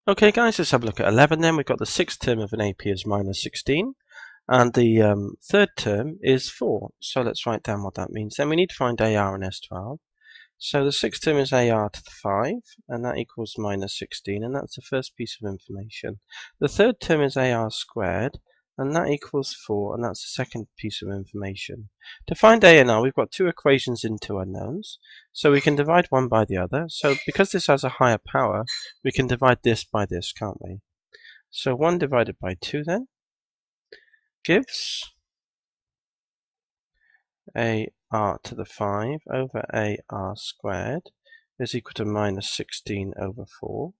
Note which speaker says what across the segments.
Speaker 1: Okay guys, let's have a look at 11 then. We've got the sixth term of an AP as minus 16 and the third term is 4. So let's write down what that means. Then we need to find AR and S12. So the sixth term is AR to the 5 and that equals minus 16 and that's the first piece of information. The third term is AR squared and that equals 4 and that's the second piece of information. To find A and R we've got two equations in two unknowns, so we can divide one by the other. So because this has a higher power we can divide this by this, can't we? So 1 divided by 2 then gives AR to the 5 over AR squared is equal to minus 16 over 4.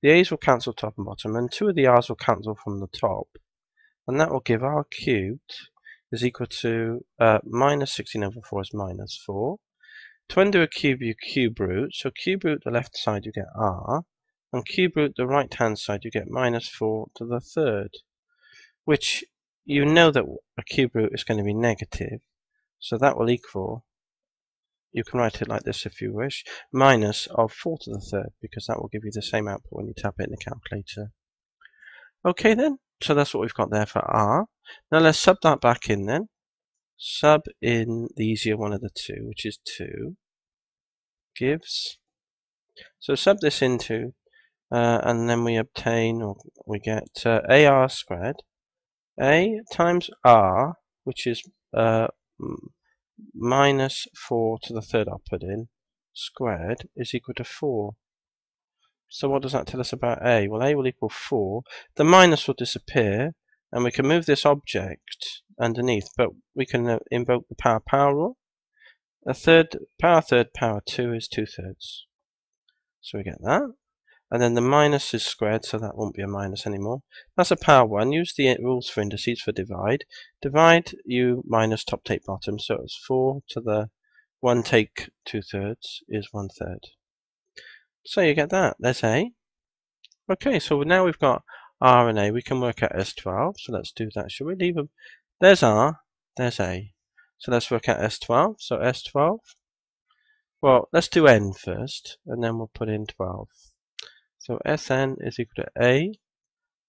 Speaker 1: The A's will cancel top and bottom and 2 of the R's will cancel from the top. And that will give R cubed is equal to minus 16 over 4 is minus 4. To undo a cube, you cube root. So cube root the left side, you get R. And cube root the right hand side, you get minus 4 to the third. Which you know that a cube root is going to be negative. So that will equal, you can write it like this if you wish, minus of 4 to the third. Because that will give you the same output when you tap it in the calculator. Okay then. So that's what we've got there for R. Now let's sub that back in then. Sub in the easier one of the two, which is 2, gives. So sub this into, and then we obtain, or we get AR squared. A times R, which is minus 4 to the third I'll put in, squared, is equal to 4. So what does that tell us about A? Well, A will equal 4. The minus will disappear, and we can move this object underneath, but we can invoke the power rule. A third, power 2 is 2/3. So we get that. And then the minus is squared, so that won't be a minus anymore. That's a power 1. Use the rules for indices for divide. Divide, you minus top take bottom, so it's 4 to the 1 take 2/3 is 1/3. So you get that. There's A. Okay, so now we've got R and A. We can work out S12. So let's do that. Should we leave them? There's R. There's A. So let's work out S12. So S12. Well, let's do N first, and then we'll put in 12. So Sn is equal to A,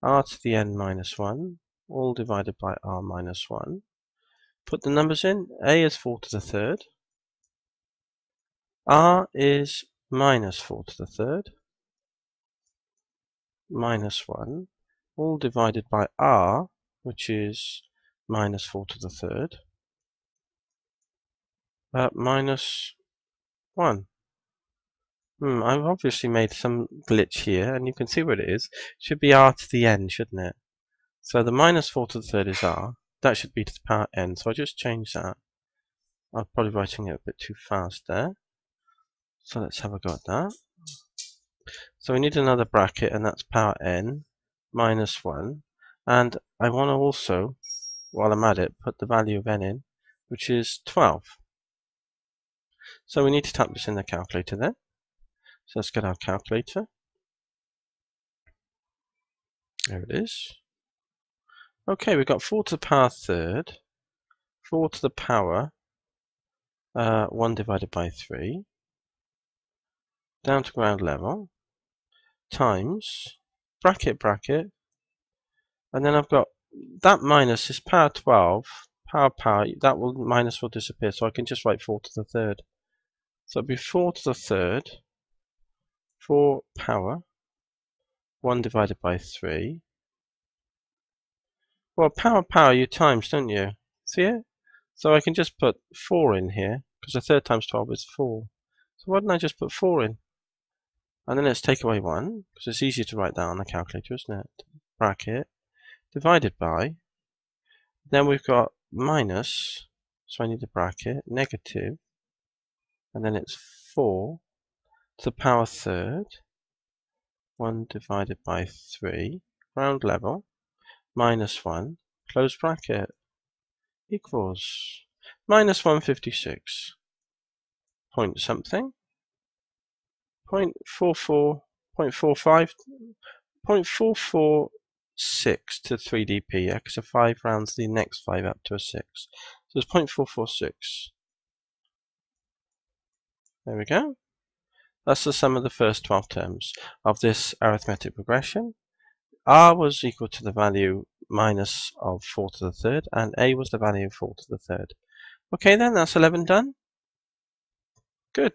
Speaker 1: R to the N minus 1, all divided by R minus 1. Put the numbers in. A is 4 to the third. R is minus 4 to the third. Minus 1, all divided by R, which is minus 4 to the third, minus 1. I've obviously made some glitch here, and you can see what it is. It should be R to the N, shouldn't it? So the minus 4 to the third is R. That should be to the power N, so I just change that. I'm probably writing it a bit too fast there. So let's have a go at that. So we need another bracket, and that's power N minus 1. And I want to also, while I'm at it, put the value of N in, which is 12. So we need to type this in the calculator then. So let's get our calculator. There it is. Okay, we've got 4 to the power third, 4 to the power 1 divided by 3, down to ground level, times, bracket, and then I've got that minus is power 12, power, that minus will disappear, so I can just write 4 to the third. So it'll be 4 to the third, 4 power, 1 divided by 3. Well, power you times, don't you? See it? So I can just put 4 in here, because a third times 12 is 4. So why didn't I just put 4 in? And then let's take away 1, because it's easier to write that on the calculator, isn't it? Bracket, divided by, then we've got minus, so I need a bracket, negative, and then it's 4 to the power third, 1 divided by 3, ground level, minus 1, close bracket, equals minus 156 point something, 0.44, 0.45, 0.446 to 3dp, yeah, because a 5 rounds the next 5 up to a 6. So it's 0.446. There we go. That's the sum of the first 12 terms of this arithmetic progression. R was equal to the value minus of 4 to the third, and A was the value of 4 to the third. Okay then, that's 11 done. Good.